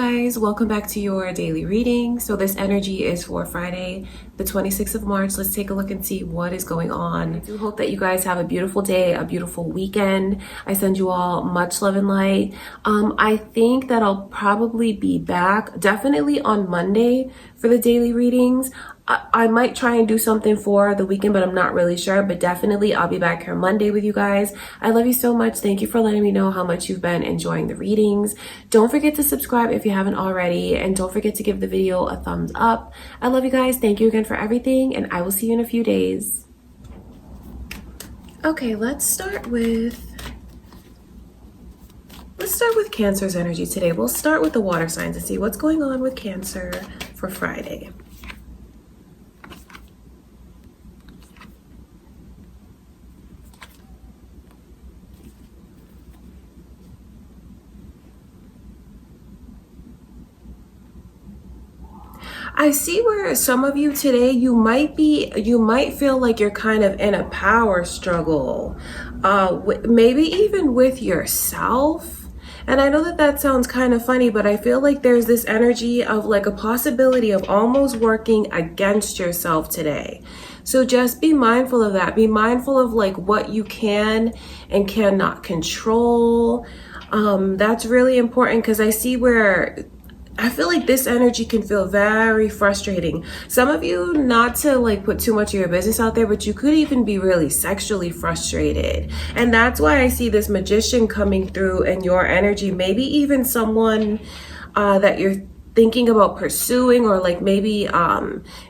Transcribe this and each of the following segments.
guys, welcome back to your daily reading. So this energy is for Friday, the 26th of March. Let's take a look and see what is going on. I do hope that you guys have a beautiful day, a beautiful weekend. I send you all much love and light. I think that I'll probably be back definitely on Monday for the daily readings. I might try and do something for the weekend, but I'm not really sure. But definitely I'll be back here Monday with you guys. I love you so much. Thank you for letting me know how much you've been enjoying the readings. Don't forget to subscribe if you haven't already. And don't forget to give the video a thumbs up. I love you guys. Thank you again for everything. And I will see you in a few days. Okay, let's start with Cancer's energy today. We'll start with the water signs and see what's going on with Cancer for Friday. I see where some of you today, you might feel like you're kind of in a power struggle, maybe even with yourself. And I know that that sounds kind of funny, but I feel like there's this energy of like a possibility of almost working against yourself today. So just be mindful of that. Be mindful of like what you can and cannot control. That's really important because I see where I feel like this energy can feel very frustrating. Some of you, not to like put too much of your business out there, but you could even be really sexually frustrated. And that's why I see this Magician coming through in your energy. Maybe even someone that you're thinking about pursuing, or like maybe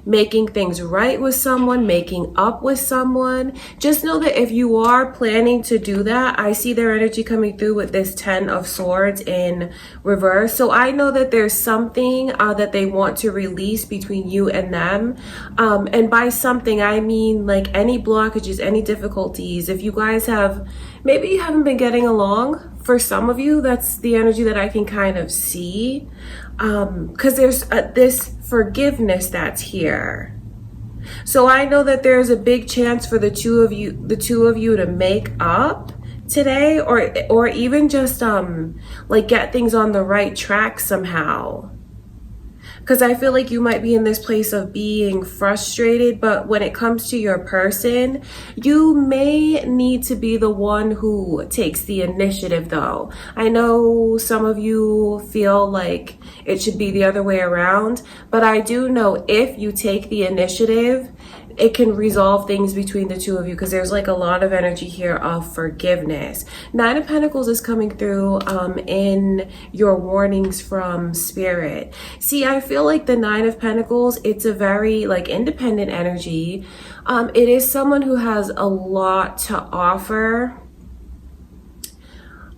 making things right with someone, making up with someone. Just know that if you are planning to do that, I see their energy coming through with this 10 of Swords in reverse. So I know that there's something that they want to release between you and them. And by something, I mean like any blockages, any difficulties. If you guys have, maybe you haven't been getting along. For some of you, that's the energy that I can kind of see. Because there's this forgiveness that's here. So I know that there's a big chance for the two of you to make up today, or even just like get things on the right track somehow. Because I feel like you might be in this place of being frustrated, but when it comes to your person, you may need to be the one who takes the initiative though. I know some of you feel like it should be the other way around, but I do know if you take the initiative, it can resolve things between the two of you, because there's like a lot of energy here of forgiveness. 9 of Pentacles is coming through in your warnings from Spirit. See, I feel like the 9 of Pentacles, it's a very like independent energy. It is someone who has a lot to offer.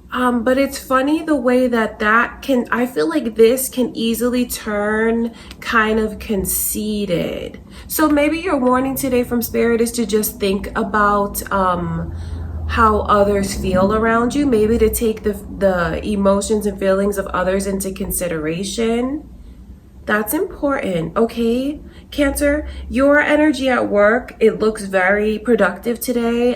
But it's funny the way that I feel like this can easily turn kind of conceited. So maybe your warning today from Spirit is to just think about how others feel around you. Maybe to take the emotions and feelings of others into consideration. That's important, okay? Cancer, your energy at work, it looks very productive today.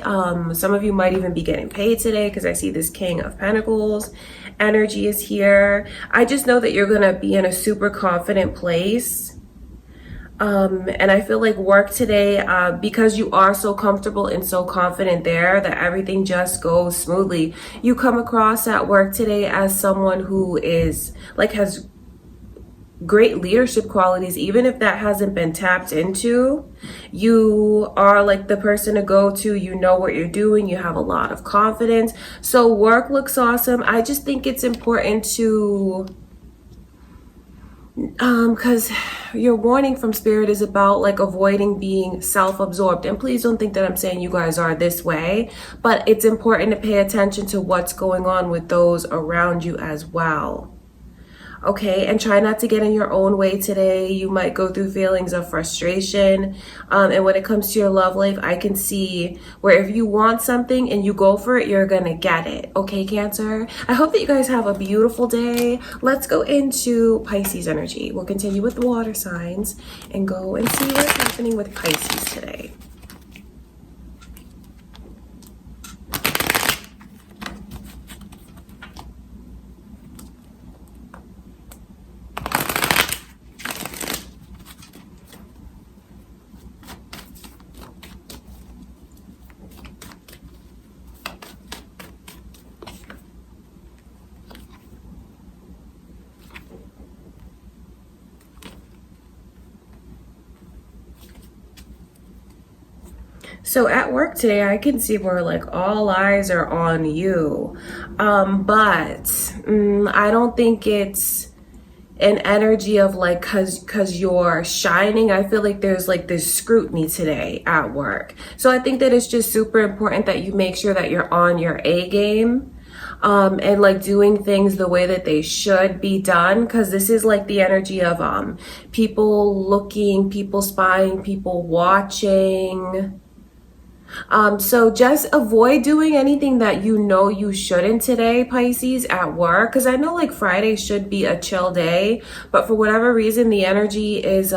Some of you might even be getting paid today because I see this King of Pentacles. Energy is here. I just know that you're going to be in a super confident place. And I feel like work today, because you are so comfortable and so confident there that everything just goes smoothly. You come across at work today as someone who is like has great leadership qualities. Even if that hasn't been tapped into, you are like the person to go to. You know what you're doing. You have a lot of confidence. So work looks awesome. I just think it's important to because your warning from Spirit is about like avoiding being self-absorbed. And please don't think that I'm saying you guys are this way, but it's important to pay attention to what's going on with those around you as well. Okay, and try not to get in your own way today. You might go through feelings of frustration. And when it comes to your love life, I can see where if you want something and you go for it, you're gonna get it. Okay, Cancer? I hope that you guys have a beautiful day. Let's go into Pisces energy. We'll continue with the water signs and go and see what's happening with Pisces today. So at work today, I can see where like all eyes are on you. But I don't think it's an energy of like cause you're shining. I feel like there's like this scrutiny today at work. So I think that it's just super important that you make sure that you're on your A game. And like doing things the way that they should be done, because this is like the energy of people looking, people spying, people watching. So just avoid doing anything that you know you shouldn't today, Pisces, at work. Because I know like Friday should be a chill day, but for whatever reason, the energy is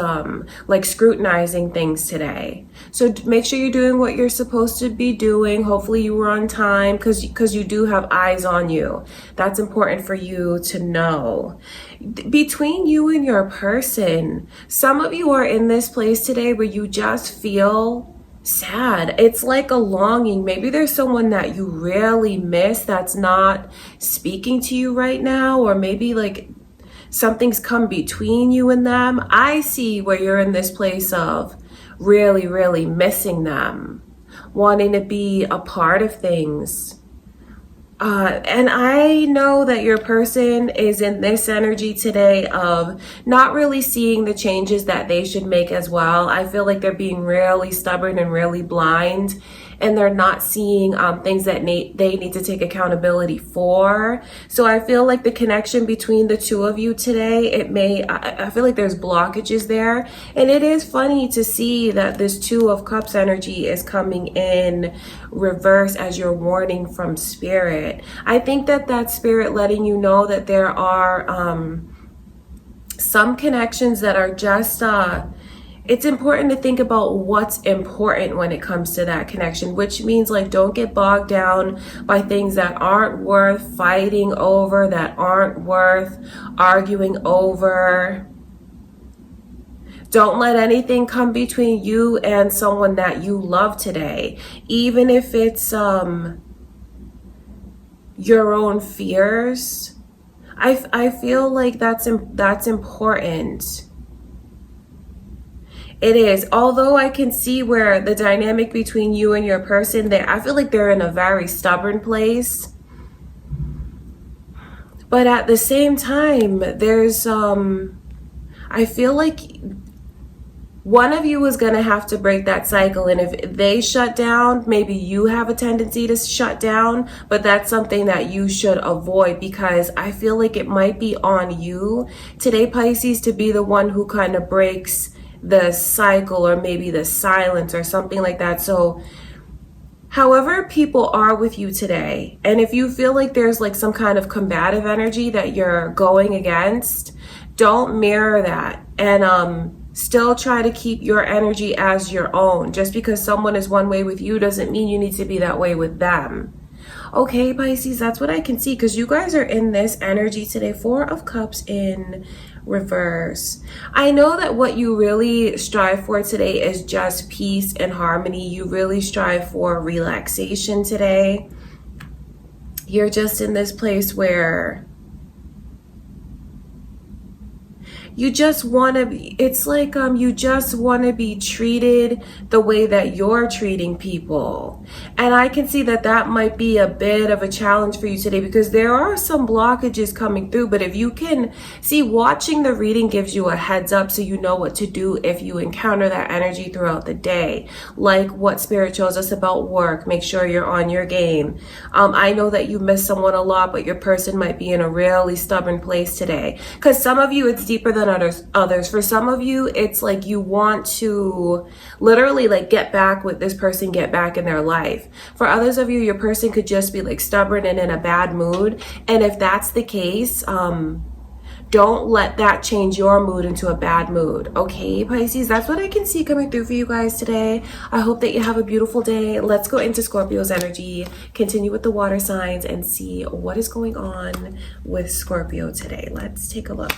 like scrutinizing things today. So make sure you're doing what you're supposed to be doing. Hopefully you were on time, because you do have eyes on you. That's important for you to know. Between you and your person, some of you are in this place today where you just feel sad. It's like a longing. Maybe there's someone that you really miss that's not speaking to you right now, or maybe like something's come between you and them. I see where you're in this place of really, really missing them, wanting to be a part of things. And I know that your person is in this energy today of not really seeing the changes that they should make as well. I feel like they're being really stubborn and really blind, and they're not seeing things that they need to take accountability for. So I feel like the connection between the two of you today, I feel like there's blockages there. And it is funny to see that this Two of Cups energy is coming in reverse as your warning from Spirit. I think that that's Spirit letting you know that there are some connections that are just it's important to think about what's important when it comes to that connection, which means like don't get bogged down by things that aren't worth fighting over, that aren't worth arguing over. Don't let anything come between you and someone that you love today, even if it's your own fears. I feel like that's important. It is. Although I can see where the dynamic between you and your person, I feel like they're in a very stubborn place. But at the same time, there's I feel like one of you is going to have to break that cycle. And if they shut down, maybe you have a tendency to shut down, but that's something that you should avoid, because I feel like it might be on you today, Pisces, to be the one who kind of breaks the cycle, or maybe the silence or something like that. So however people are with you today, and if you feel like there's like some kind of combative energy that you're going against, don't mirror that, and still try to keep your energy as your own. Just because someone is one way with you doesn't mean you need to be that way with them. Okay, Pisces, that's what I can see, because you guys are in this energy today. Four of Cups in reverse. I know that what you really strive for today is just peace and harmony. You really strive for relaxation today. You're just in this place where you just want to be, it's like you just want to be treated the way that you're treating people. And I can see that that might be a bit of a challenge for you today, because there are some blockages coming through. But if you can see, watching the reading gives you a heads up, so you know what to do if you encounter that energy throughout the day. Like what Spirit shows us about work, make sure you're on your game. I know that you miss someone a lot, but your person might be in a really stubborn place today. Because some of you, it's deeper than others. For some of you, it's like you want to literally like get back with this person, get back in their life. For others of you, your person could just be like stubborn and in a bad mood. And if that's the case, don't let that change your mood into a bad mood. Okay, Pisces, that's what I can see coming through for you guys today. I hope that you have a beautiful day. Let's go into Scorpio's energy, continue with the water signs, and see what is going on with Scorpio today. Let's take a look.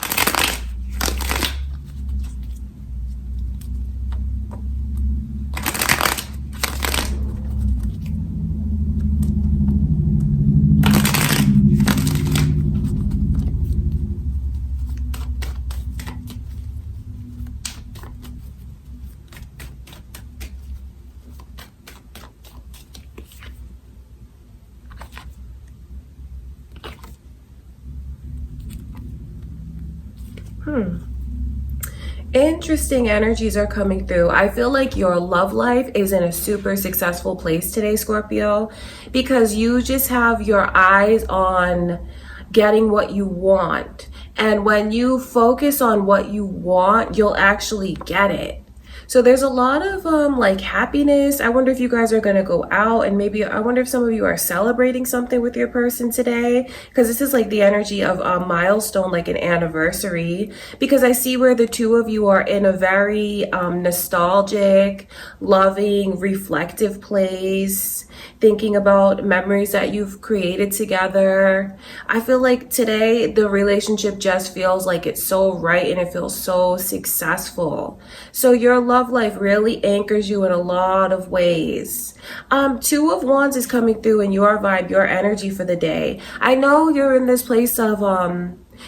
Interesting energies are coming through. I feel like your love life is in a super successful place today, Scorpio, because you just have your eyes on getting what you want. And when you focus on what you want, you'll actually get it. So there's a lot of like happiness. I wonder if you guys are going to go out, and maybe I wonder if some of you are celebrating something with your person today, because this is like the energy of a milestone, like an anniversary, because I see where the two of you are in a very nostalgic, loving, reflective place, thinking about memories that you've created together. I feel like today the relationship just feels like it's so right and it feels so successful. So your love life really anchors you in a lot of ways. Two of Wands is coming through in your vibe, your energy for the day. I know you're in this place of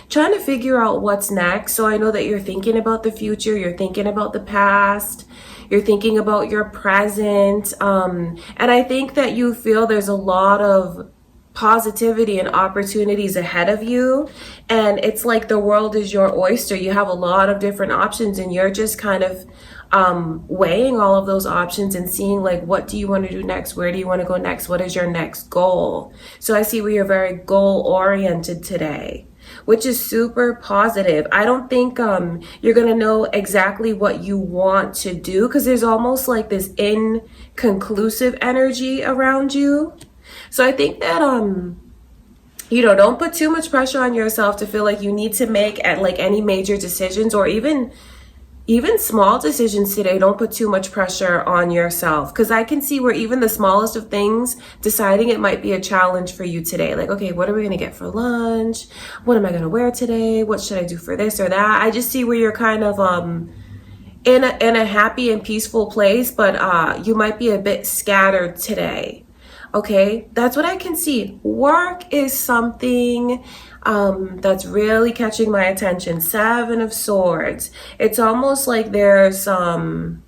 trying to figure out what's next. So I know that you're thinking about the future, you're thinking about the past, you're thinking about your present. And I think that you feel there's a lot of positivity and opportunities ahead of you. And it's like the world is your oyster. You have a lot of different options, and you're just kind of weighing all of those options and seeing like, what do you want to do next? Where do you want to go next? What is your next goal? So I see where you're very goal oriented today, which is super positive. I don't think you're going to know exactly what you want to do, because there's almost like this inconclusive energy around you. So I think that, you know, don't put too much pressure on yourself to feel like you need to make like any major decisions, or even small decisions today. Don't put too much pressure on yourself, because I can see where even the smallest of things, deciding it might be a challenge for you today. Like, okay, what are we going to get for lunch? What am I going to wear today? What should I do for this or that? I just see where you're kind of in a happy and peaceful place, but you might be a bit scattered today. Okay, that's what I can see. Work is something that's really catching my attention. Seven of Swords. It's almost like there's a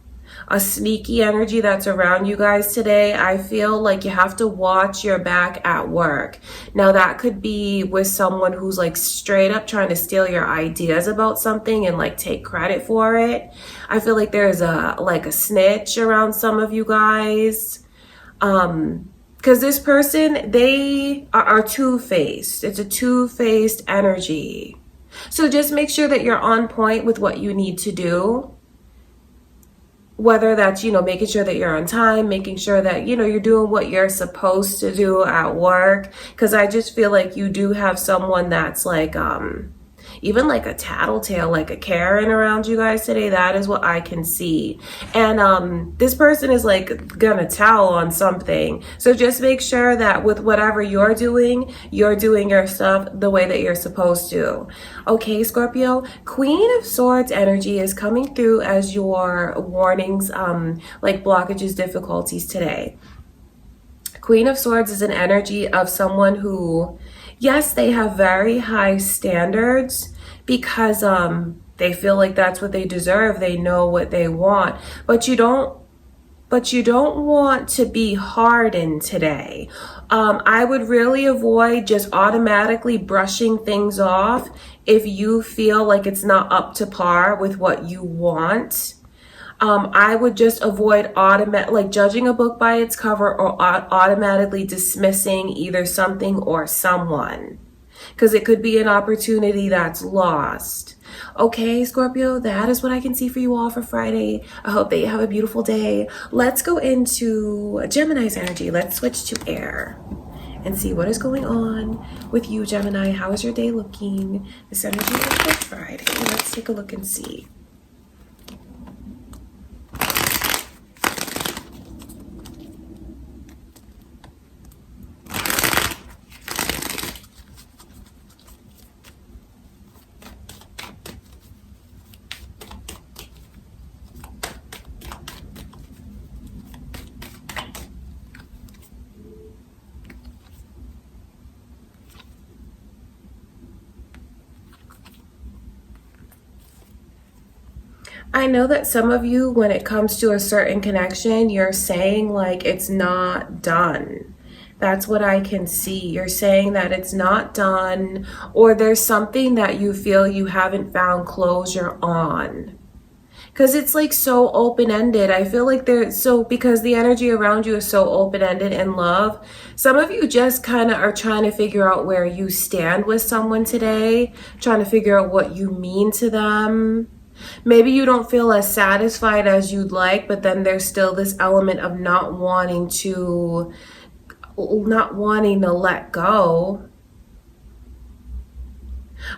sneaky energy that's around you guys today. I feel like you have to watch your back at work. Now that could be with someone who's like straight up trying to steal your ideas about something and like take credit for it. I feel like there's a snitch around some of you guys. Because this person, they are two-faced. It's a two-faced energy. So just make sure that you're on point with what you need to do. Whether that's, you know, making sure that you're on time, making sure that, you know, you're doing what you're supposed to do at work. Because I just feel like you do have someone that's like, even like a tattletale, like a Karen around you guys today. That is what I can see. And this person is like gonna tell on something. So just make sure that with whatever you're doing your stuff the way that you're supposed to. Okay, Scorpio, Queen of Swords energy is coming through as your warnings, like blockages, difficulties today. Queen of Swords is an energy of someone who, yes, they have very high standards because they feel like that's what they deserve. They know what they want, but you don't want to be hardened today. I would really avoid just automatically brushing things off if you feel like it's not up to par with what you want. I would just avoid judging a book by its cover, or automatically dismissing either something or someone, because it could be an opportunity that's lost. Okay, Scorpio, that is what I can see for you all for Friday. I hope that you have a beautiful day. Let's go into Gemini's energy. Let's switch to air and see what is going on with you, Gemini. How is your day looking? This energy is for Friday. Let's take a look and see. I know that some of you, when it comes to a certain connection, you're saying like it's not done. That's what I can see. You're saying that it's not done, or there's something that you feel you haven't found closure on. Because it's like so open-ended. I feel like because the energy around you is so open-ended in love, some of you just kind of are trying to figure out where you stand with someone today, trying to figure out what you mean to them. Maybe you don't feel as satisfied as you'd like, but then there's still this element of not wanting to let go.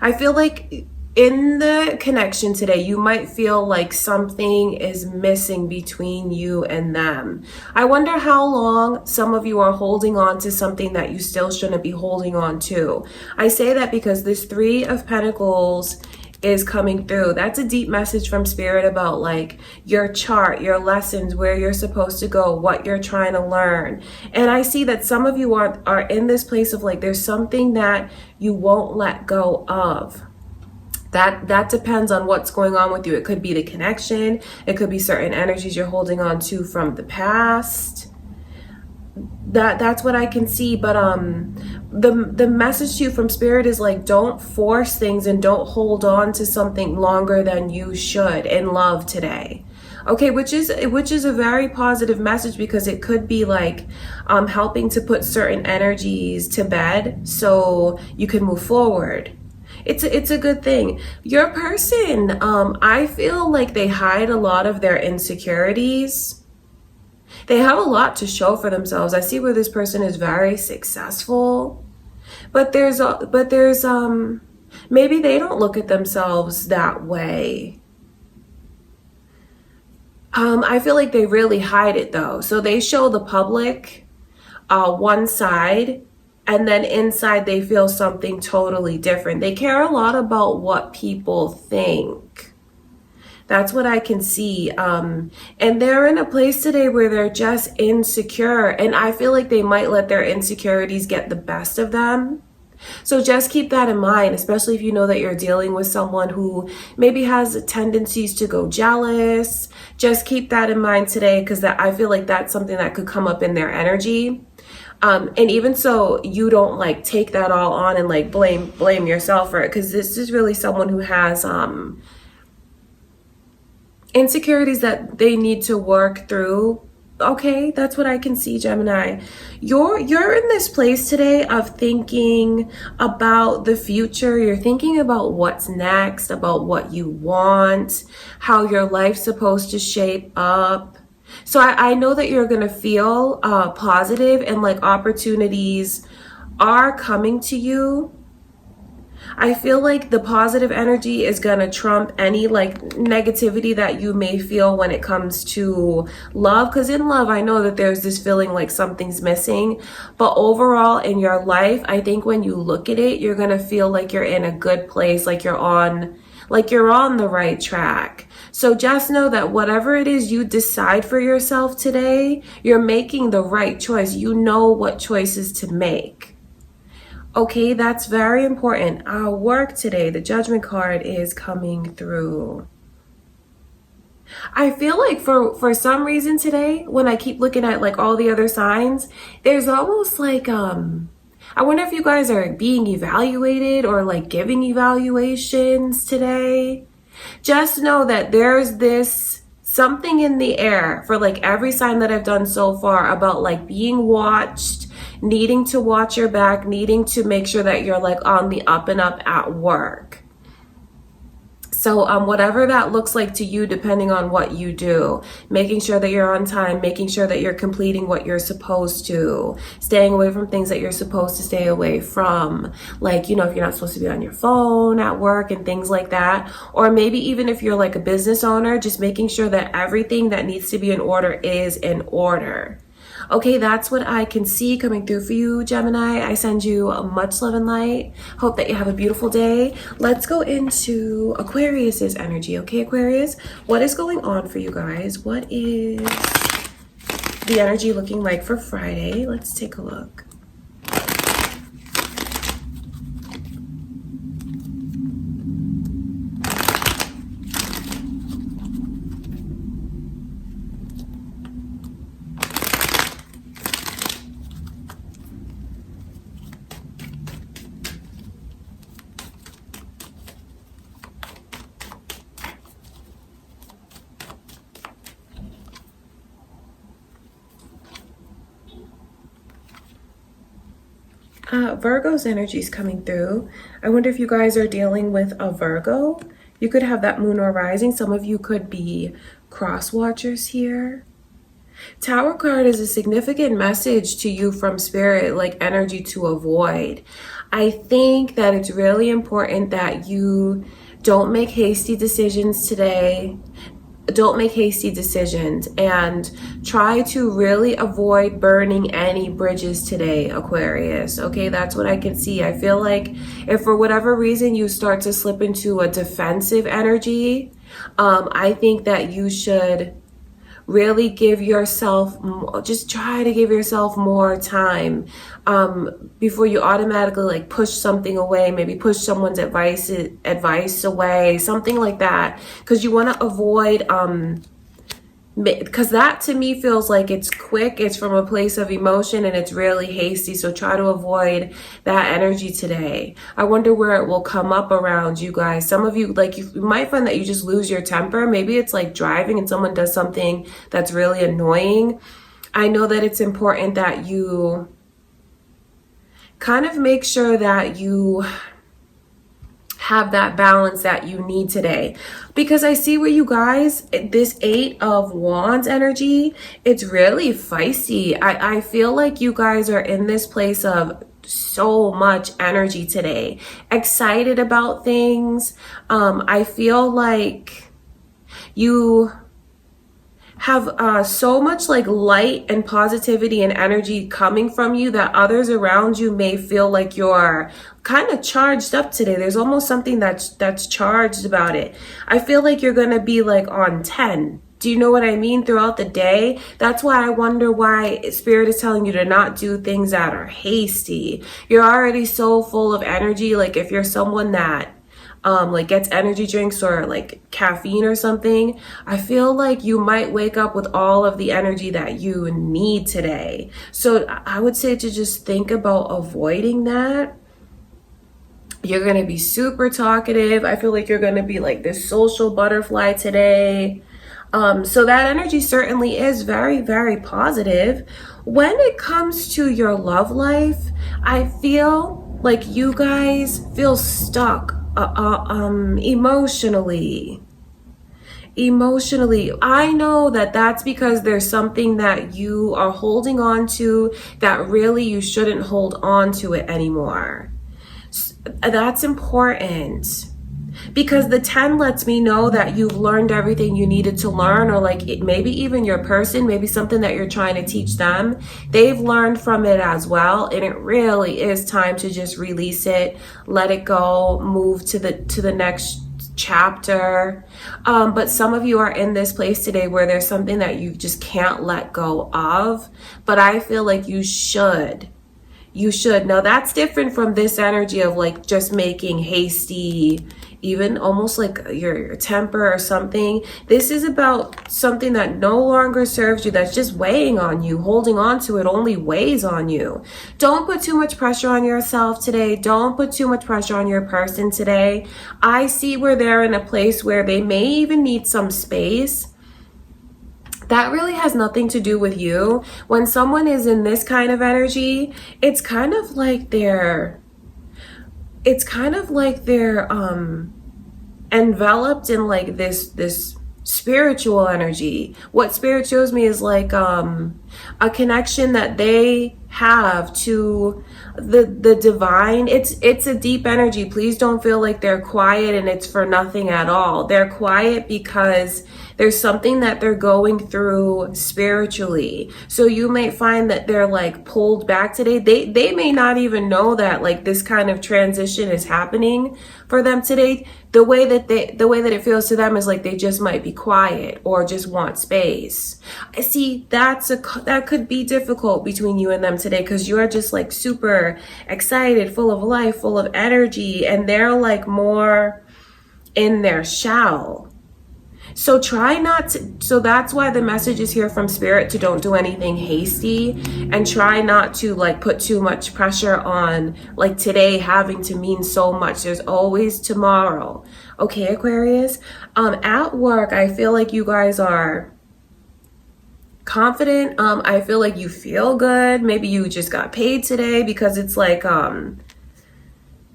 I feel like in the connection today, you might feel like something is missing between you and them. I wonder how long some of you are holding on to something that you still shouldn't be holding on to. I say that because this Three of Pentacles is coming through. That's a deep message from Spirit about like your chart, your lessons, where you're supposed to go, what you're trying to learn. And I see that some of you are in this place of like, there's something that you won't let go of. That depends on what's going on with you. It could be the connection. It could be certain energies you're holding on to from the past. That's what I can see. But the message to you from Spirit is like, don't force things and don't hold on to something longer than you should in love today. Okay, which is a very positive message, because it could be like helping to put certain energies to bed so you can move forward. It's a good thing. Your person, I feel like they hide a lot of their insecurities. They have a lot to show for themselves. I see where this person is very successful, but there's maybe they don't look at themselves that way. I feel like they really hide it though. So they show the public one side, and then inside they feel something totally different. They care a lot about what people think. That's what I can see. And they're in a place today where they're just insecure. And I feel like they might let their insecurities get the best of them. So just keep that in mind, especially if you know that you're dealing with someone who maybe has tendencies to go jealous. Just keep that in mind today, because I feel like that's something that could come up in their energy. And even so, you don't like take that all on and like blame yourself for it, because this is really someone who has insecurities that they need to work through. Okay, that's what I can see, Gemini. You're in this place today of thinking about the future. You're thinking about what's next, about what you want, how your life's supposed to shape up. So I know that you're going to feel positive, and like opportunities are coming to you. I feel like the positive energy is going to trump any like negativity that you may feel when it comes to love. Because in love, I know that there's this feeling like something's missing. But overall in your life, I think when you look at it, you're going to feel like you're in a good place, like you're on the right track. So just know that whatever it is you decide for yourself today, you're making the right choice. You know what choices to make. Okay, that's very important. Our work today, the Judgment card is coming through. I feel like for some reason today, when I keep looking at like all the other signs, there's almost like, I wonder if you guys are being evaluated or like giving evaluations today. Just know that there's this something in the air for like every sign that I've done so far about like being watched, needing to watch your back, needing to make sure that you're like on the up and up at work. So whatever that looks like to you, depending on what you do, making sure that you're on time, making sure that you're completing what you're supposed to, staying away from things that you're supposed to stay away from. Like, you know, if you're not supposed to be on your phone at work and things like that. Or maybe even if you're like a business owner, just making sure that everything that needs to be in order is in order. Okay, that's what I can see coming through for you, Gemini. I send you much love and light. Hope that you have a beautiful day. Let's go into Aquarius's energy. Okay, Aquarius, what is going on for you guys? What is the energy looking like for Friday? Let's take a look. Virgo's energy is coming through. I wonder if you guys are dealing with a Virgo. You could have that moon or rising. Some of you could be cross watchers here. Tower card is a significant message to you from spirit, like energy to avoid. I think that it's really important that you don't make hasty decisions today. Don't make hasty decisions and try to really avoid burning any bridges today, Aquarius. Okay, that's what I can see. I feel like if for whatever reason you start to slip into a defensive energy, I think that you should really give yourself, just try to give yourself more time before you automatically like push something away, maybe push someone's advice away, something like that, because you want to avoid because that to me feels like it's quick, it's from a place of emotion, and it's really hasty. So try to avoid that energy today. I wonder where it will come up around you guys. Some of you, like, you might find that you just lose your temper. Maybe it's like driving and someone does something that's really annoying. I know that it's important that you kind of make sure that you have that balance that you need today, because I see where you guys, this 8 of Wands energy, it's really feisty. I feel like you guys are in this place of so much energy today, excited about things. I feel like you have so much like light and positivity and energy coming from you that others around you may feel like you're kind of charged up today. There's almost something that's charged about it. I feel like you're gonna be like on 10. Do you know what I mean? Throughout the day. That's why I wonder why Spirit is telling you to not do things that are hasty. You're already so full of energy. Like if you're someone that like gets energy drinks or like caffeine or something, I feel like you might wake up with all of the energy that you need today. So I would say to just think about avoiding that. You're going to be super talkative. I feel like you're going to be like this social butterfly today. So that energy certainly is very, very positive. When it comes to your love life, I feel like you guys feel stuck emotionally. I know that that's because there's something that you are holding on to that really you shouldn't hold on to it anymore. That's important, because the 10 lets me know that you've learned everything you needed to learn, or like maybe even your person, maybe something that you're trying to teach them, they've learned from it as well, and it really is time to just release it, let it go, move to the next chapter. But some of you are in this place today where there's something that you just can't let go of, but I feel like you should. Now that's different from this energy of like just making hasty, even almost like your temper or something. This is about something that no longer serves you, that's just weighing on you. Holding on to it only weighs on you. Don't put too much pressure on yourself today. Don't put too much pressure on your person today. I see where they're in a place where they may even need some space. That really has nothing to do with you. When someone is in this kind of energy, it's kind of like they're enveloped in like this spiritual energy. What Spirit shows me is like a connection that they have to the divine. It's a deep energy. Please don't feel like they're quiet and it's for nothing at all. They're quiet because there's something that they're going through spiritually. So you may find that they're like pulled back today. They may not even know that like this kind of transition is happening for them today. The way that it feels to them is like they just might be quiet or just want space. I see that could be difficult between you and them today, because you are just like super excited, full of life, full of energy, and they're like more in their shell. So try not to, so that's why the message is here from Spirit to don't do anything hasty, and try not to like put too much pressure on like today having to mean so much. There's always tomorrow. Okay, Aquarius? At work, I feel like you guys are confident. I feel like you feel good. Maybe you just got paid today, because it's like a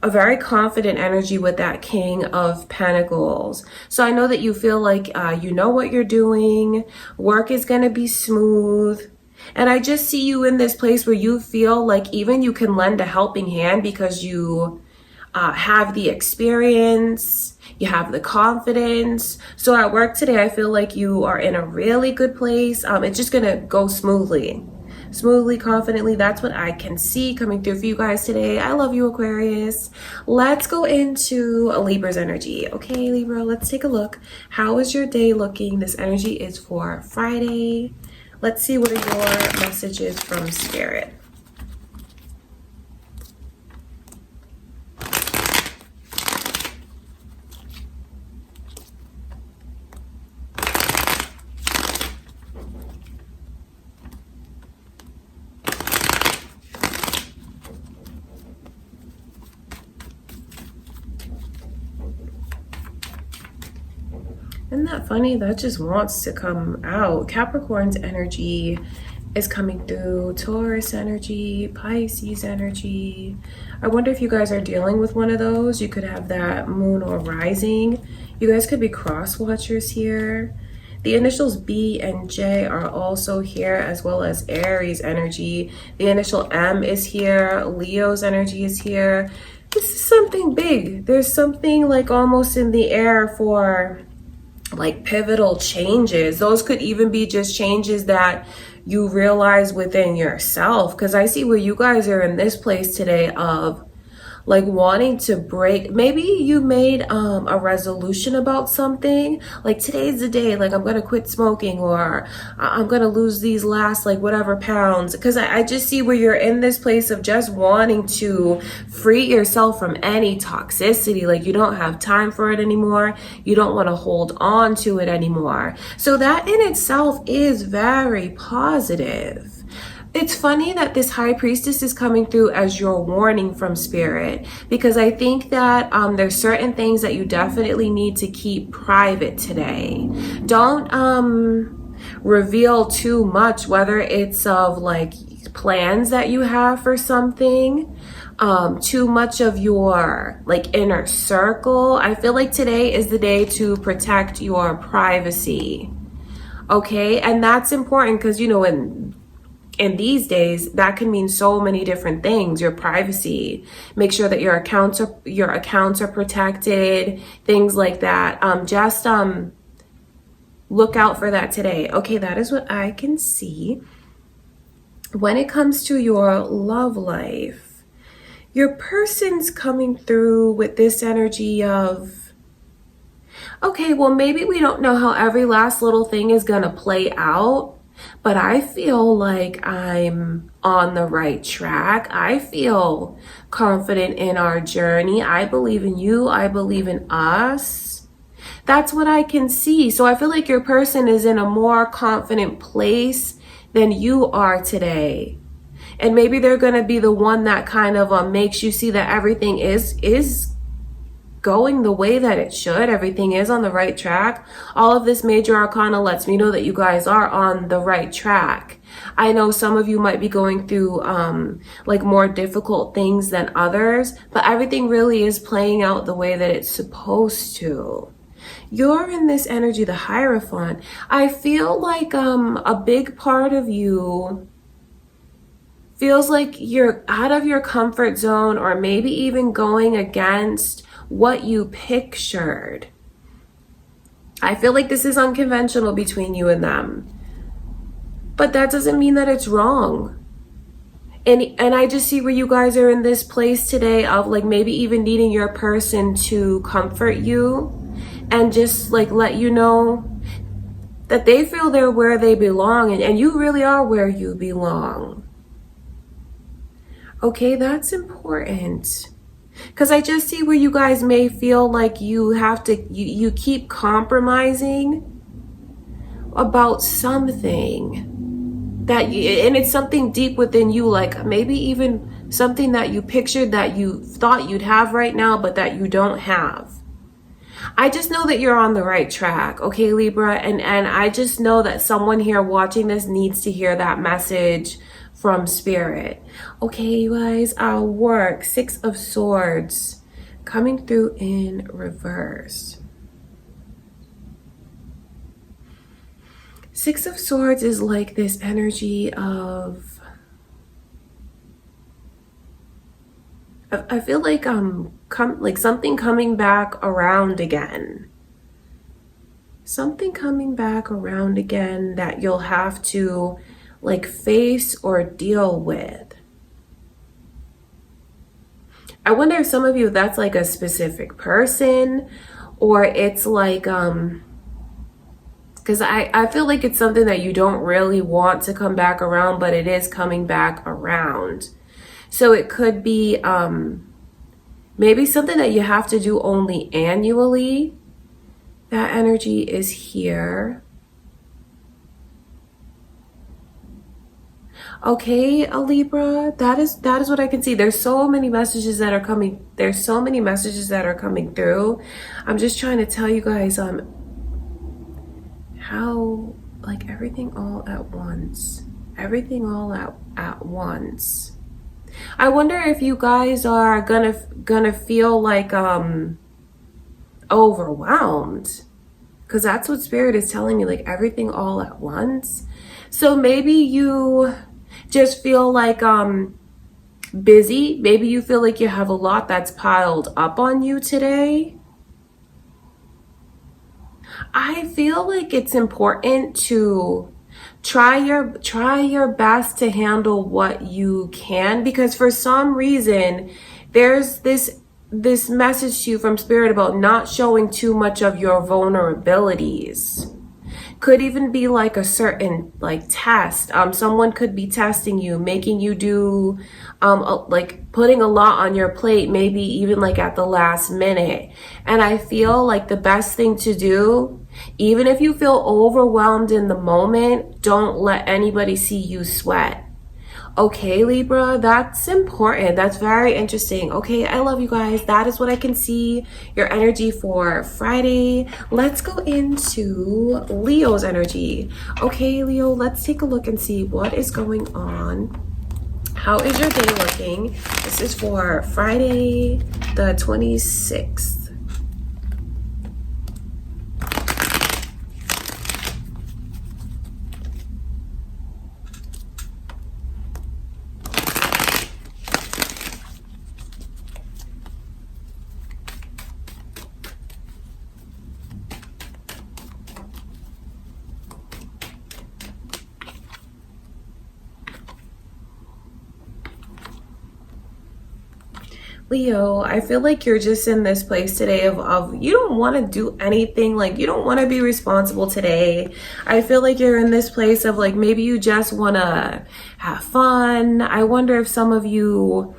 very confident energy with that King of Pentacles. So I know that you feel like you know what you're doing. Work is going to be smooth. And I just see you in this place where you feel like even you can lend a helping hand, because you have the experience, you have the confidence. So at work today, I feel like you are in a really good place. It's just gonna go smoothly, confidently. That's what I can see coming through for you guys today. I love you, Aquarius. Let's go into a Libra's energy. Okay, Libra, let's take a look. How is your day looking? This energy is for Friday. Let's see, what are your messages from Spirit? Isn't that funny? That just wants to come out. Capricorn's energy is coming through. Taurus energy, Pisces energy. I wonder if you guys are dealing with one of those. You could have that moon or rising. You guys could be cross watchers here. The initials B and J are also here, as well as Aries energy. The initial M is here. Leo's energy is here. This is something big. There's something like almost in the air for like pivotal changes. Those could even be just changes that you realize within yourself, because I see where you guys are in this place today of like wanting to break. Maybe you made a resolution about something, like today's the day, like I'm gonna quit smoking, or I'm gonna lose these last like whatever pounds, because I just see where you're in this place of just wanting to free yourself from any toxicity. Like you don't have time for it anymore. You don't want to hold on to it anymore. So that in itself is very positive. It's funny that this High Priestess is coming through as your warning from Spirit, because I think that there's certain things that you definitely need to keep private today. Don't reveal too much, whether it's of like plans that you have for something, too much of your like inner circle. I feel like today is the day to protect your privacy. Okay, and that's important, because you know, in these days, that can mean so many different things. Your privacy, make sure that your accounts are protected, things like that. Just look out for that today. Okay, that is what I can see. When it comes to your love life, your person's coming through with this energy of, okay, well, maybe we don't know how every last little thing is gonna play out, but I feel like I'm on the right track. I feel confident in our journey. I believe in you. I believe in us. That's what I can see. So I feel like your person is in a more confident place than you are today. And maybe they're going to be the one that kind of makes you see that everything is going the way that it should. Everything is on the right track. All of this major arcana lets me know that you guys are on the right track. I know some of you might be going through like more difficult things than others, but everything really is playing out the way that it's supposed to. You're in this energy, the Hierophant. I feel like a big part of you feels like you're out of your comfort zone, or maybe even going against what you pictured. I feel like this is unconventional between you and them, but that doesn't mean that it's wrong. And I just see where you guys are in this place today of like maybe even needing your person to comfort you and just like let you know that they feel they're where they belong, and you really are where you belong. Okay, that's important. Because I just see where you guys may feel like you have to, you keep compromising about something that, and it's something deep within you, like maybe even something that you pictured that you thought you'd have right now, but that you don't have. I just know that you're on the right track, okay, Libra? And I just know that someone here watching this needs to hear that message from Spirit. Okay, you guys, our work, 6 of Swords, coming through in reverse. 6 of Swords is like this energy of, I feel like like something coming back around again. Something coming back around again that you'll have to like face or deal with. I wonder if some of you, that's like a specific person, or it's like because I feel like it's something that you don't really want to come back around, but it is coming back around. So it could be maybe something that you have to do only annually. That energy is here. Okay, a Libra, that is what I can see. There's so many messages that are coming. There's so many messages that are coming through. I'm just trying to tell you guys how, like, everything all at once. Everything all at once. I wonder if you guys are gonna feel like overwhelmed, because that's what Spirit is telling me, like everything all at once. So maybe you just feel like busy. Maybe you feel like you have a lot that's piled up on you today. I feel like it's important to try your best to handle what you can, because for some reason there's this message to you from Spirit about not showing too much of your vulnerabilities. Could even be like a certain like test. Someone could be testing you, making you do like putting a lot on your plate, maybe even like at the last minute. And I feel like the best thing to do, even if you feel overwhelmed in the moment, don't let anybody see you sweat. Okay, Libra, that's important. That's very interesting. Okay, I love you guys. That is what I can see, your energy for Friday. Let's go into Leo's energy. Okay, Leo, let's take a look and see what is going on. How is your day looking? This is for Friday, the 26th. Leo, I feel like you're just in this place today of you don't want to do anything, like you don't want to be responsible today. I feel like you're in this place of like maybe you just want to have fun. I wonder if some of you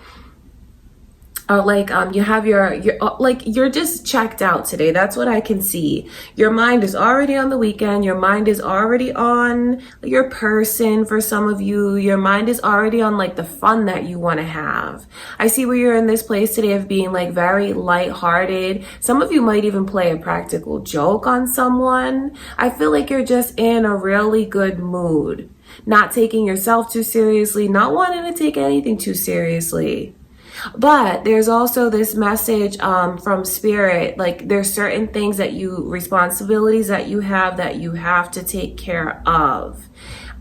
are like you have your like you're just checked out today. That's what I can see. Your mind is already on the weekend. Your mind is already on your person. For some of you, your mind is already on like the fun that you want to have. I see where you're in this place today of being like very lighthearted. Some of you might even play a practical joke on someone. I feel like you're just in a really good mood, not taking yourself too seriously, not wanting to take anything too seriously. But there's also this message from Spirit, like there's certain things that responsibilities that you have to take care of.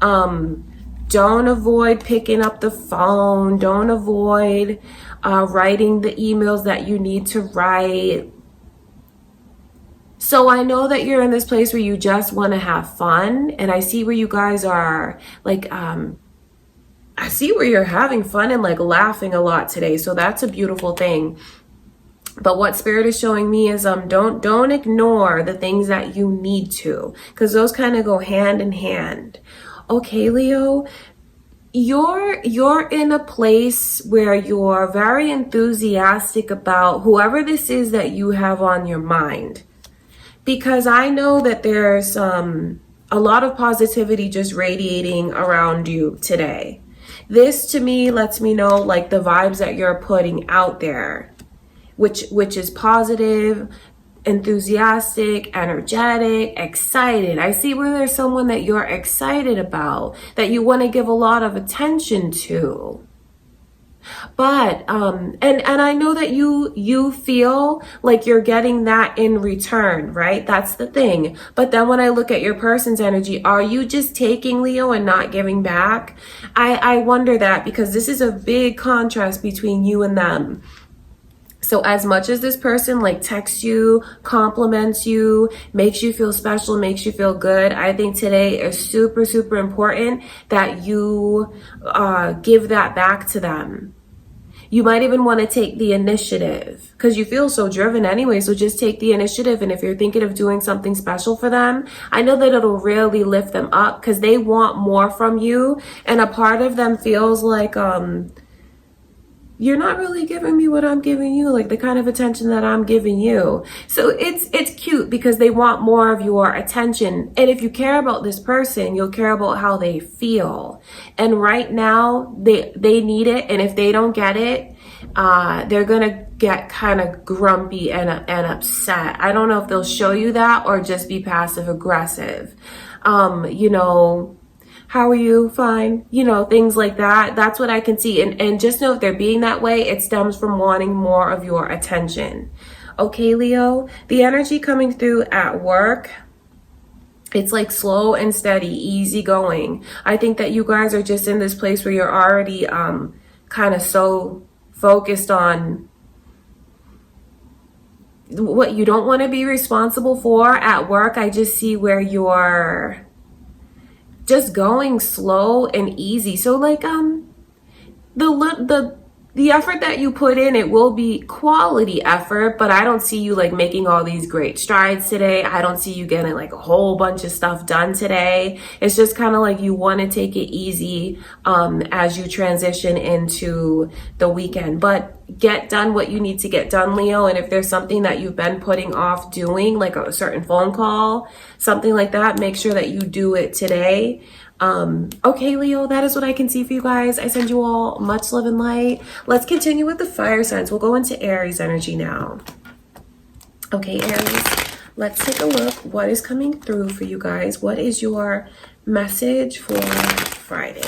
Don't avoid picking up the phone. Don't avoid writing the emails that you need to write. So I know that you're in this place where you just want to have fun. And I see where you guys are like, I see where you're having fun and like laughing a lot today. So that's a beautiful thing. But what Spirit is showing me is don't ignore the things that you need to, because those kind of go hand in hand. Okay, Leo, you're in a place where you're very enthusiastic about whoever this is that you have on your mind, because I know that there's a lot of positivity just radiating around you today. This to me lets me know like the vibes that you're putting out there, which is positive. enthusiastic, energetic, excited. I see where there's someone that you're excited about, that you want to give a lot of attention to. But and I know that you feel like you're getting that in return, right? That's the thing. But then when I look at your person's energy, are you just taking, Leo, and not giving back? I wonder that, because this is a big contrast between you and them. So as much as this person like texts you, compliments you, makes you feel special, makes you feel good, I think today is super, super important that you give that back to them. You might even want to take the initiative, because you feel so driven anyway. So just take the initiative. And if you're thinking of doing something special for them, I know that it'll really lift them up, because they want more from you. And a part of them feels like, you're not really giving me what I'm giving you, like the kind of attention that I'm giving you. So it's cute, because they want more of your attention. And if you care about this person, you'll care about how they feel. And right now they need it. And if they don't get it, they're gonna get kind of grumpy and upset. I don't know if they'll show you that or just be passive aggressive. You know, how are you? Fine. You know, things like that. That's what I can see. And just know if they're being that way, it stems from wanting more of your attention. Okay, Leo, the energy coming through at work, it's like slow and steady, easy going. I think that you guys are just in this place where you're already kind of so focused on what you don't want to be responsible for at work. I just see where you're just going slow and easy. So like the effort that you put in, it will be quality effort, but I don't see you like making all these great strides today. I don't see you getting like a whole bunch of stuff done today. It's just kind of like you want to take it easy as you transition into the weekend. But get done what you need to get done, Leo. And if there's something that you've been putting off doing, like a certain phone call, something like that, make sure that you do it today. Okay, Leo, that is what I can see for you guys. I send you all much love and light. Let's continue with the fire signs. We'll go into Aries energy now. Okay, Aries, let's take a look. What is coming through for you guys? What is your message for Friday?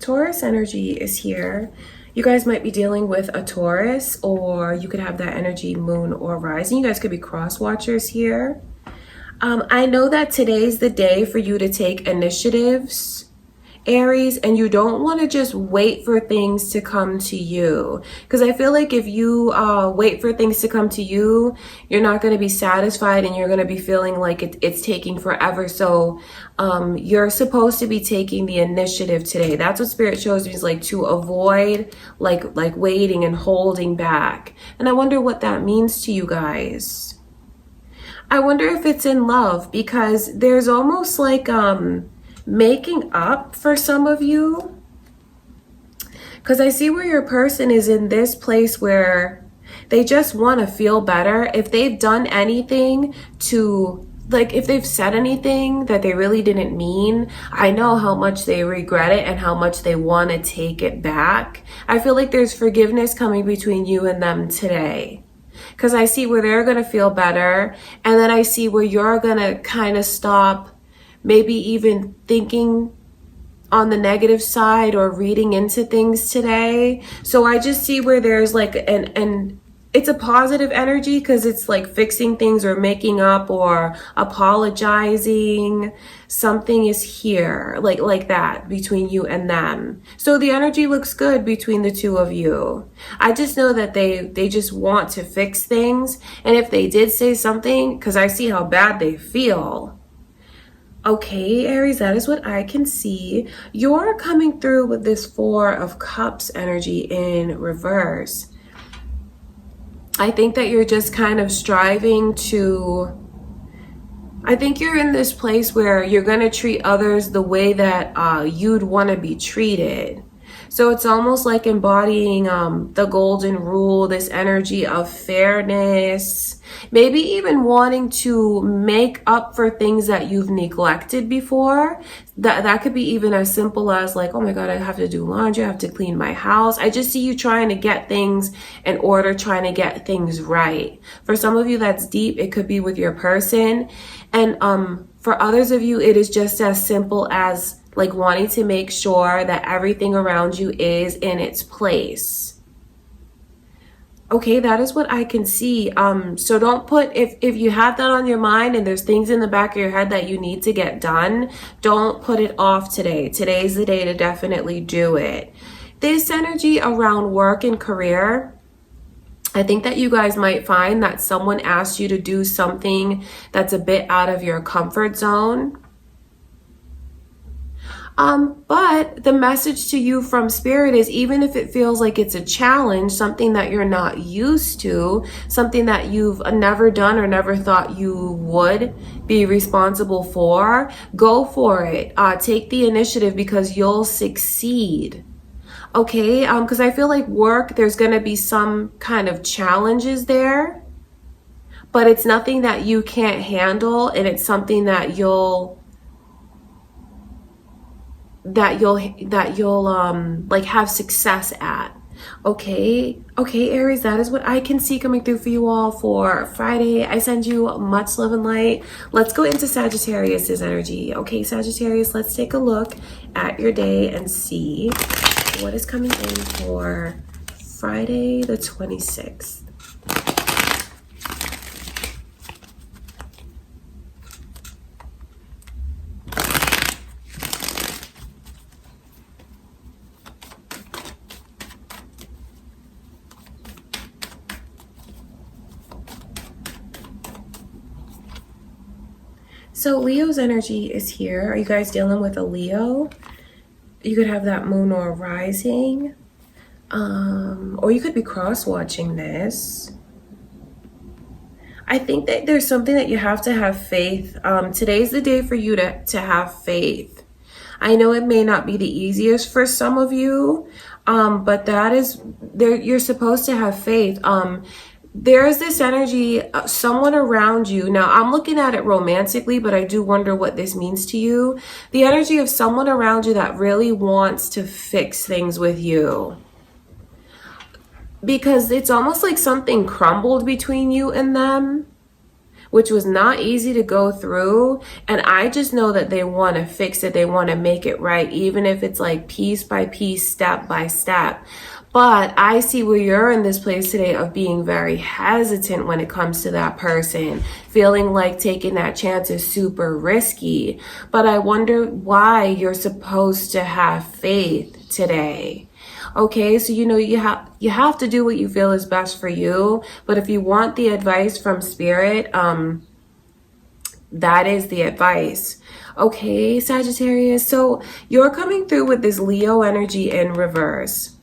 Taurus energy is here. You guys might be dealing with a Taurus, or you could have that energy moon or rising. You guys could be cross watchers here. I know that today's the day for you to take initiatives, Aries, and you don't want to just wait for things to come to you, because I feel like if you wait for things to come to you, you're not going to be satisfied and you're going to be feeling like it's taking forever. So you're supposed to be taking the initiative today. That's what Spirit shows me, is like to avoid like waiting and holding back. And I wonder what that means to you guys. I wonder if it's in love, because there's almost like making up for some of you, because I see where your person is in this place where they just want to feel better. If they've done anything to, like, if they've said anything that they really didn't mean, I know how much they regret it and how much they want to take it back. I feel like there's forgiveness coming between you and them today, because I see where they're going to feel better, and then I see where you're going to kind of stop maybe even thinking on the negative side or reading into things today. So I just see where there's like and it's a positive energy, because it's like fixing things or making up or apologizing. Something is here like that between you and them. So the energy looks good between the two of you. I just know that they just want to fix things. And if they did say something, because I see how bad they feel. Okay, Aries, that is what I can see. You're coming through with this Four of Cups energy in reverse. I think that you're just kind of striving to, I think you're in this place where you're going to treat others the way that you'd want to be treated. So it's almost like embodying the golden rule, this energy of fairness, maybe even wanting to make up for things that you've neglected before. That could be even as simple as like, oh my God, I have to do laundry, I have to clean my house. I just see you trying to get things in order, trying to get things right. For some of you, that's deep. It could be with your person. And for others of you, it is just as simple as like wanting to make sure that everything around you is in its place. Okay, that is what I can see. So don't put, if you have that on your mind and there's things in the back of your head that you need to get done, don't put it off today. Today's the day to definitely do it. This energy around work and career, I think that you guys might find that someone asked you to do something that's a bit out of your comfort zone. But the message to you from Spirit is, even if it feels like it's a challenge, something that you're not used to, something that you've never done or never thought you would be responsible for, go for it. Take the initiative, because you'll succeed. Okay, because I feel like work, there's going to be some kind of challenges there, but it's nothing that you can't handle, and it's something that you'll like have success at. Okay, Aries, that is what I can see coming through for you all for Friday. I send you much love and light. Let's go into Sagittarius's energy. Okay, Sagittarius, let's take a look at your day and see what is coming in for Friday the 26th. So Leo's energy is here. Are you guys dealing with a Leo? You could have that moon or rising. Or you could be cross-watching this. I think that there's something that you have to have faith. Today's the day for you to have faith. I know it may not be the easiest for some of you, but that is, you're supposed to have faith. There is this energy, someone around you. Now, I'm looking at it romantically, but I do wonder what this means to you. The energy of someone around you that really wants to fix things with you. Because it's almost like something crumbled between you and them, which was not easy to go through. And I just know that they want to fix it. They want to make it right, even if it's like piece by piece, step by step. But I see where you're in this place today of being very hesitant when it comes to that person, feeling like taking that chance is super risky. But I wonder why you're supposed to have faith today. Okay, so you know you have to do what you feel is best for you. But if you want the advice from Spirit, that is the advice. Okay, Sagittarius. So you're coming through with this Leo energy in reverse.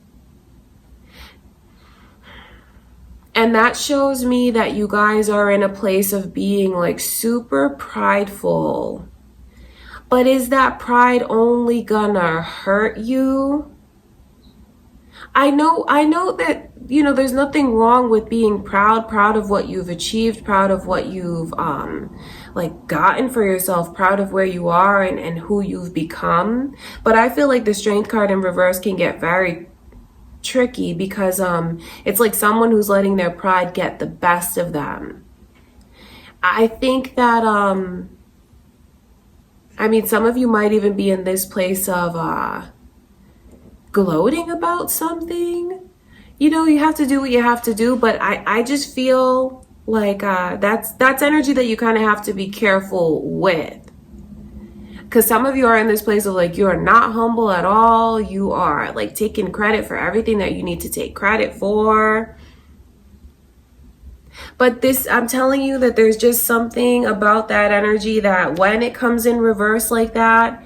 And that shows me that you guys are in a place of being like super prideful. But is that pride only gonna hurt you? I know that, you know, there's nothing wrong with being proud of what you've achieved, proud of what you've like gotten for yourself, proud of where you are and who you've become. But I feel like the Strength card in reverse can get very tricky, because it's like someone who's letting their pride get the best of them. I think that I mean, some of you might even be in this place of gloating about something. You know, you have to do what you have to do, but I just feel like that's energy that you kind of have to be careful with. Because some of you are in this place of like, you are not humble at all. You are like taking credit for everything that you need to take credit for. But this, I'm telling you that there's just something about that energy that when it comes in reverse like that,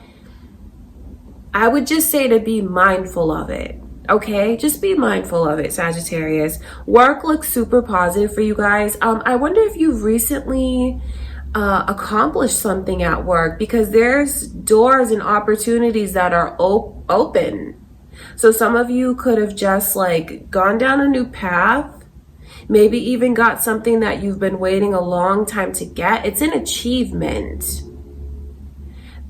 I would just say to be mindful of it. Okay, just be mindful of it, Sagittarius. Work looks super positive for you guys. I wonder if you've recently accomplished something at work, because there's doors and opportunities that are open. So some of you could have just like gone down a new path, maybe even got something that you've been waiting a long time to get. It's an achievement.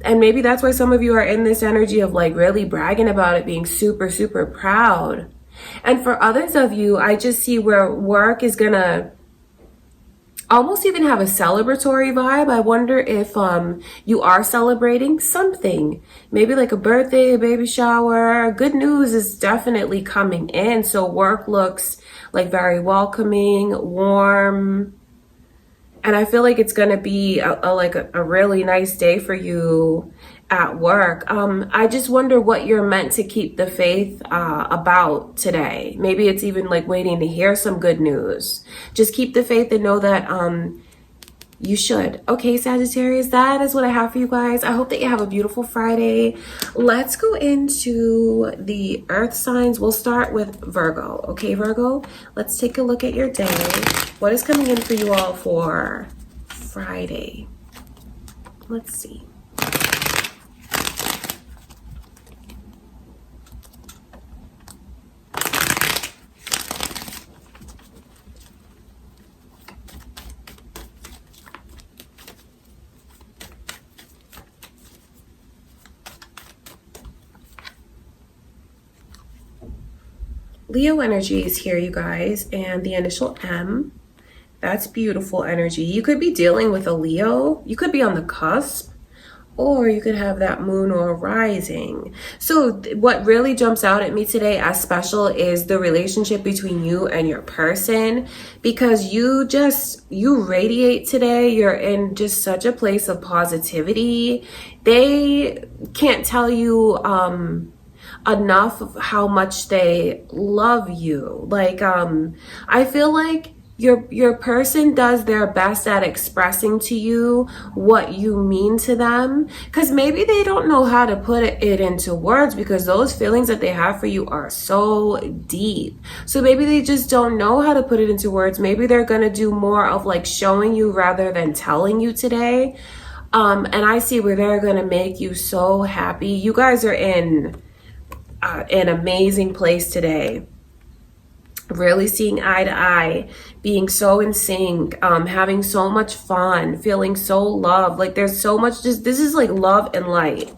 And maybe that's why some of you are in this energy of like really bragging about it, being super, super proud. And for others of you, I just see where work is gonna almost even have a celebratory vibe. I wonder if you are celebrating something, maybe like a birthday, a baby shower. Good news is definitely coming in. So work looks like very welcoming, warm. And I feel like it's going to be a really nice day for you at work. I just wonder what you're meant to keep the faith about today. Maybe it's even like waiting to hear some good news. Just keep the faith and know that you should. Okay, Sagittarius, that is what I have for you guys. I hope that you have a beautiful Friday. Let's go into the earth signs. We'll start with Virgo. Okay, Virgo, let's take a look at your day. What is coming in for you all for Friday? Let's see. Leo energy is here, you guys, and the initial M. That's beautiful energy. You could be dealing with a Leo. You could be on the cusp, or you could have that moon or rising. So what really jumps out at me today as special is the relationship between you and your person, because you radiate today. You're in just such a place of positivity. They can't tell you enough of how much they love you. Like I feel like your person does their best at expressing to you what you mean to them, because maybe they don't know how to put it into words, because those feelings that they have for you are so deep. So maybe they just don't know how to put it into words. Maybe they're gonna do more of like showing you rather than telling you today. And I see where they're gonna make you so happy. You guys are in an amazing place today. Really seeing eye to eye, being so in sync, having so much fun, feeling so loved. Like there's so much, this is like love and light.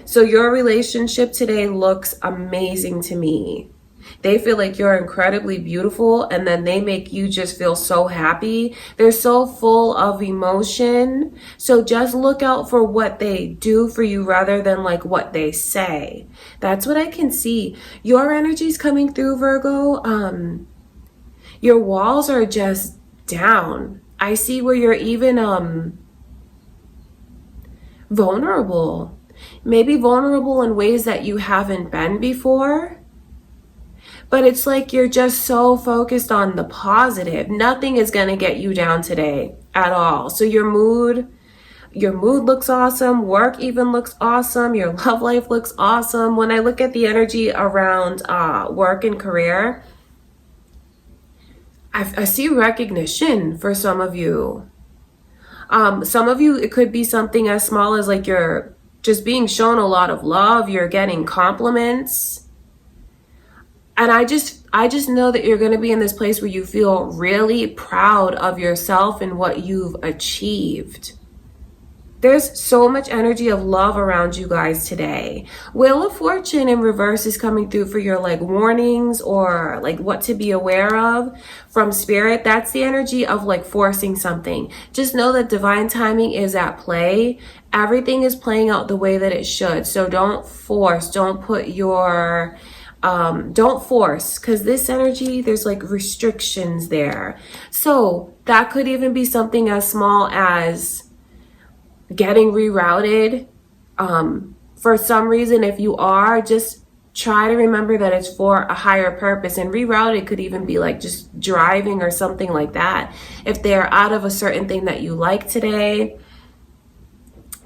So your relationship today looks amazing to me. They feel like you're incredibly beautiful, and then they make you just feel so happy. They're so full of emotion. So just look out for what they do for you rather than like what they say. That's what I can see. Your energy's coming through, Virgo. Your walls are just down. I see where you're even vulnerable. Maybe vulnerable in ways that you haven't been before. But it's like you're just so focused on the positive. Nothing is going to get you down today at all. So your mood looks awesome. Work even looks awesome. Your love life looks awesome. When I look at the energy around work and career, I see recognition for some of you. Some of you, it could be something as small as like you're just being shown a lot of love. You're getting compliments. And I just know that you're going to be in this place where you feel really proud of yourself and what you've achieved. There's so much energy of love around you guys today. Wheel of Fortune in reverse is coming through for your like warnings or like what to be aware of from Spirit. That's the energy of like forcing something. Just know that divine timing is at play. Everything is playing out the way that it should. So don't force, don't put your... don't force, because this energy, there's like restrictions there. So that could even be something as small as getting rerouted. For some reason, if you are, just try to remember that it's for a higher purpose. And rerouted could even be like just driving or something like that. If they're out of a certain thing that you like today,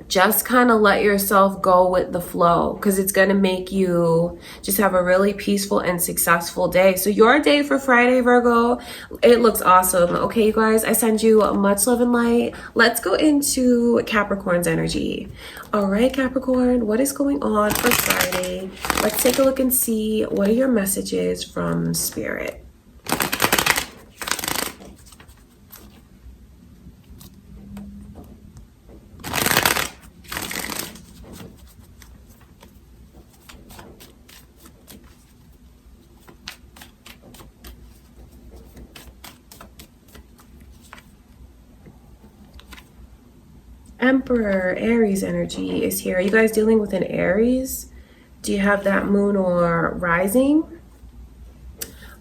just kind of let yourself go with the flow, because it's going to make you just have a really peaceful and successful day. So your day for Friday, Virgo, it looks awesome. Okay, you guys, I send you much love and light. Let's go into Capricorn's energy. All right, Capricorn, what is going on for Friday? Let's take a look and see what are your messages from Spirit. Emperor, Aries energy is here. Are you guys dealing with an Aries? Do you have that moon or rising?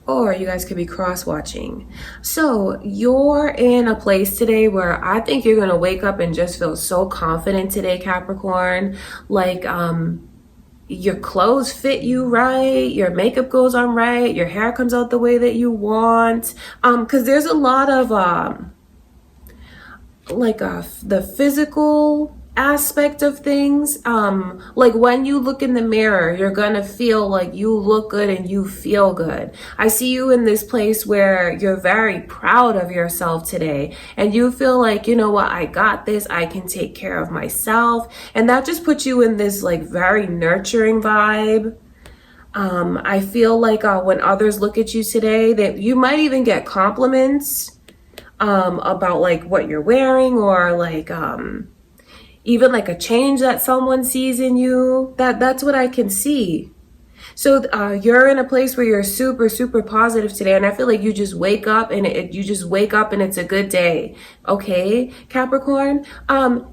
Or you guys could be cross-watching. So you're in a place today where I think you're going to wake up and just feel so confident today, Capricorn. Like your clothes fit you right, your makeup goes on right, your hair comes out the way that you want. Because there's a lot of the physical aspect of things. Like when you look in the mirror, you're gonna feel like you look good and you feel good. I see you in this place where you're very proud of yourself today, and you feel like, you know what, I got this, I can take care of myself. And that just puts you in this like very nurturing vibe. I feel like when others look at you today, that you might even get compliments about like what you're wearing, or like even like a change that someone sees in you. That's what I can see. So you're in a place where you're super, super positive today, and I feel like you just wake up and it's a good day. Okay, Capricorn.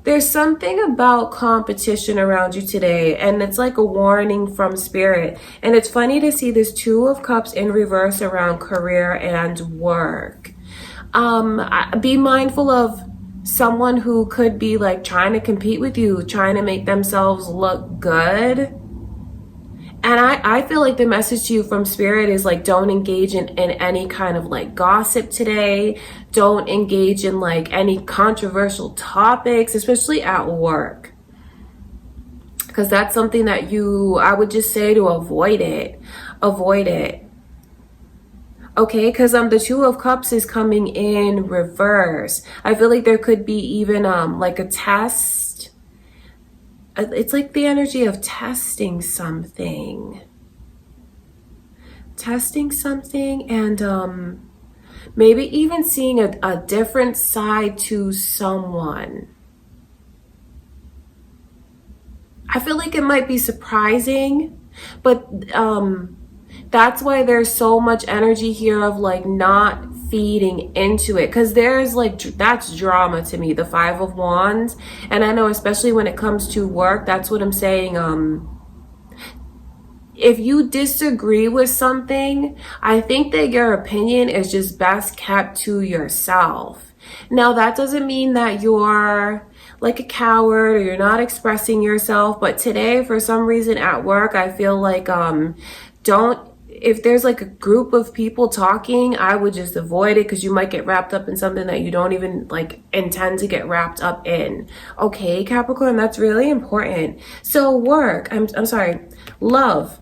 There's something about competition around you today, and it's like a warning from Spirit. And it's funny to see this Two of Cups in reverse around career and work. Be mindful of someone who could be like trying to compete with you, trying to make themselves look good. And I feel like the message to you from Spirit is like, don't engage in any kind of like gossip today. Don't engage in like any controversial topics, especially at work. Because that's something that I would just say to avoid it. Avoid it. Okay, because the Two of Cups is coming in reverse. I feel like there could be even like a test. It's like the energy of testing something. Testing something, and maybe even seeing a different side to someone. I feel like it might be surprising, but that's why there's so much energy here of like not feeding into it, because there's like, that's drama to me, the Five of Wands. And I know, especially when it comes to work, that's what I'm saying. If you disagree with something, I think that your opinion is just best kept to yourself. Now, that doesn't mean that you're like a coward or you're not expressing yourself, but today, for some reason at work, I feel like if there's like a group of people talking, I would just avoid it, because you might get wrapped up in something that you don't even like intend to get wrapped up in. Okay, Capricorn, that's really important. So work, I'm sorry, love.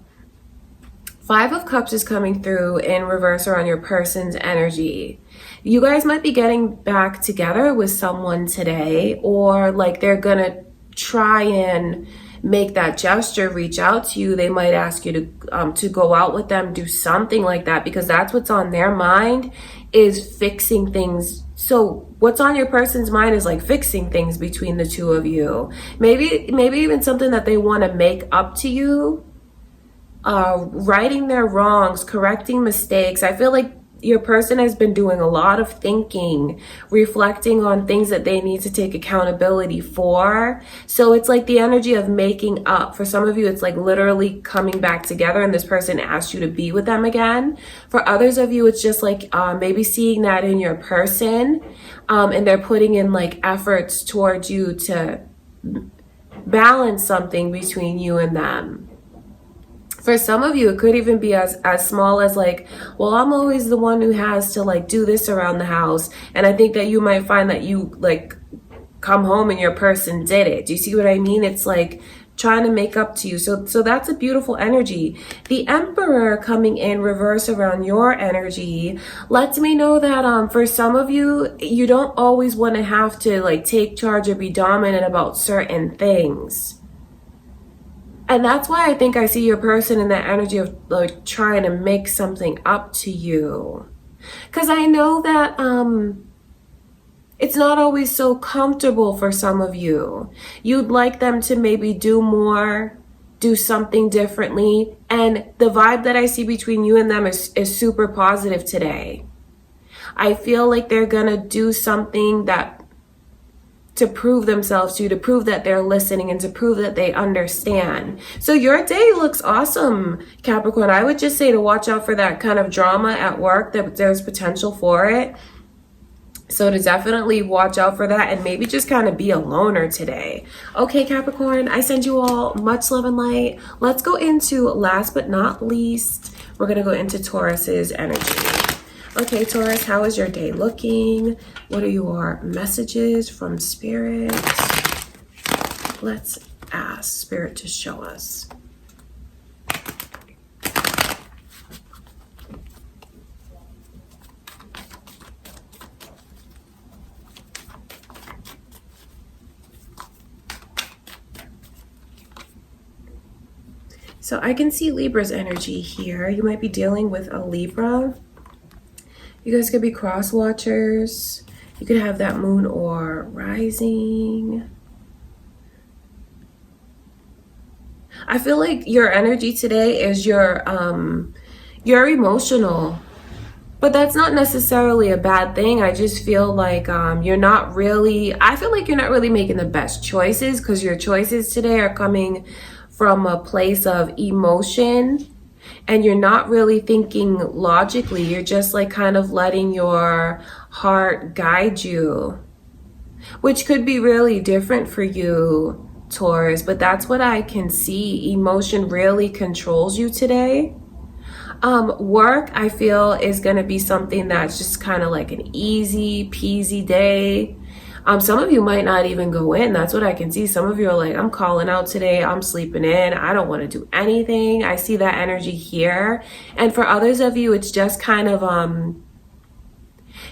Five of Cups is coming through in reverse around your person's energy. You guys might be getting back together with someone today, or like they're gonna try and make that gesture, reach out to you. They might ask you to go out with them, do something like that, because that's what's on their mind, is fixing things. So what's on your person's mind is like fixing things between the two of you. Maybe even something that they want to make up to you, righting their wrongs, correcting mistakes. I feel like your person has been doing a lot of thinking, reflecting on things that they need to take accountability for. So it's like the energy of making up. For some of you, it's like literally coming back together, and this person asked you to be with them again. For others of you, it's just like maybe seeing that in your person, and they're putting in like efforts towards you to balance something between you and them. For some of you, it could even be as small as like, well, I'm always the one who has to like do this around the house. And I think that you might find that you like come home and your person did it. Do you see what I mean? It's like trying to make up to you. So that's a beautiful energy. The Emperor coming in reverse around your energy lets me know that for some of you, you don't always want to have to like take charge or be dominant about certain things. And that's why I think I see your person in that energy of like trying to make something up to you. Because I know that it's not always so comfortable for some of you. You'd like them to maybe do more, do something differently. And the vibe that I see between you and them is super positive today. I feel like they're gonna do something that to prove themselves to you, to prove that they're listening and to prove that they understand. So your day looks awesome, Capricorn. I would just say to watch out for that kind of drama at work, that there's potential for it. So to definitely watch out for that and maybe just kind of be a loner today. Okay, Capricorn, I send you all much love and light. Let's go into, last but not least, we're going to go into Taurus's energy. Okay, Taurus, how is your day looking? What are your messages from Spirit? Let's ask Spirit to show us. So I can see Libra's energy here. You might be dealing with a Libra. You guys could be cross watchers. You could have that moon or rising. I feel like your energy today is you're emotional, but that's not necessarily a bad thing. I just feel like you're not really, I feel like you're not really making the best choices because your choices today are coming from a place of emotion. And you're not really thinking logically. You're just like kind of letting your heart guide you, which could be really different for you, Taurus, but that's what I can see. Emotion really controls you today. Work, I feel, is going to be something that's just kind of like an easy peasy day. Some of you might not even go in. That's what I can see. Some of you are like, I'm calling out today. I'm sleeping in. I don't want to do anything. I see that energy here. And for others of you, it's just kind of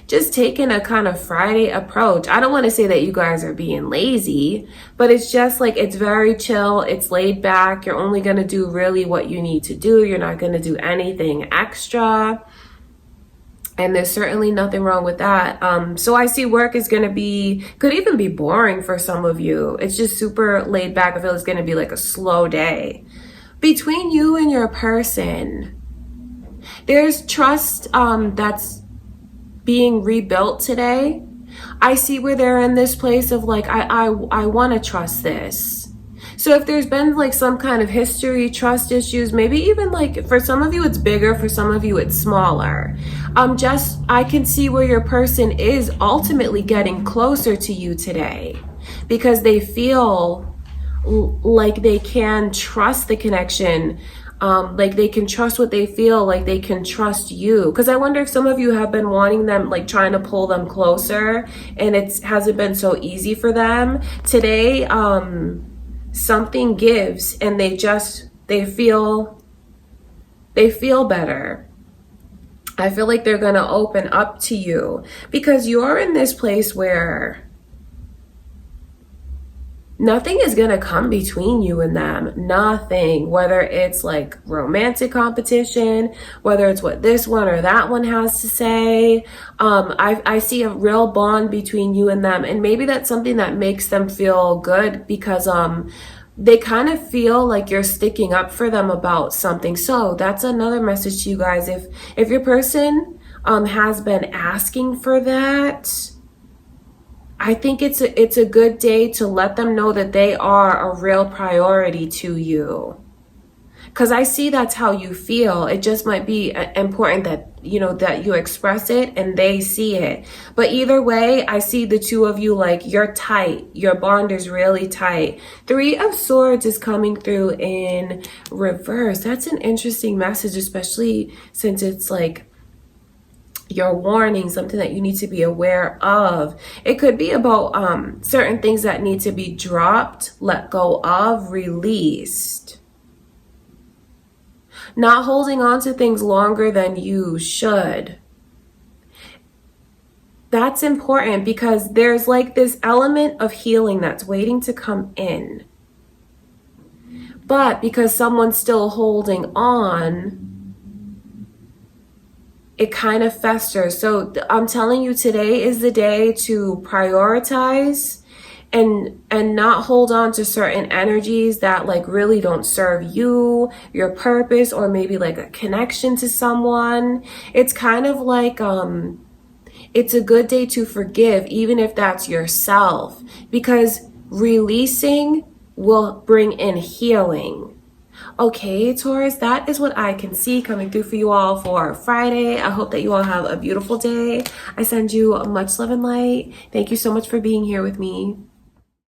just taking a kind of Friday approach. I don't want to say that you guys are being lazy, but it's just like it's very chill. It's laid back. You're only going to do really what you need to do. You're not going to do anything extra. And there's certainly nothing wrong with that. So I see work is going to be, could even be boring for some of you. It's just super laid back. I feel it's going to be like a slow day. Between you and your person, there's trust that's being rebuilt today. I see where they're in this place of like, I want to trust this. So if there's been like some kind of history, trust issues, maybe even like for some of you it's bigger, for some of you it's smaller. I can see where your person is ultimately getting closer to you today because they feel like they can trust the connection. Like they can trust what they feel, like they can trust you. Because I wonder if some of you have been wanting them, like trying to pull them closer and it hasn't been so easy for them. Today, something gives and they feel better. I feel like they're gonna open up to you because you're in this place where nothing is gonna come between you and them. Nothing. Whether it's like romantic competition, whether it's what this one or that one has to say. I see a real bond between you and them, and maybe that's something that makes them feel good because they kind of feel like you're sticking up for them about something. So that's another message to you guys. If your person has been asking for that, I think it's a good day to let them know that they are a real priority to you. Because I see that's how you feel. It just might be important that, that you express it and they see it. But either way, I see the two of you like you're tight. Your bond is really tight. 3 of Swords is coming through in reverse. That's an interesting message, especially since it's like your warning, something that you need to be aware of. It could be about certain things that need to be dropped, let go of, released. Not holding on to things longer than you should. That's important because there's like this element of healing that's waiting to come in. But because someone's still holding on, it kind of festers. So I'm telling you, today is the day to prioritize and not hold on to certain energies that like really don't serve you, your purpose, or maybe like a connection to someone. It's kind of like it's a good day to forgive, even if that's yourself, because releasing will bring in healing. Okay, Taurus, that is what I can see coming through for you all for Friday. I hope that you all have a beautiful day. I send you much love and light. Thank you so much for being here with me.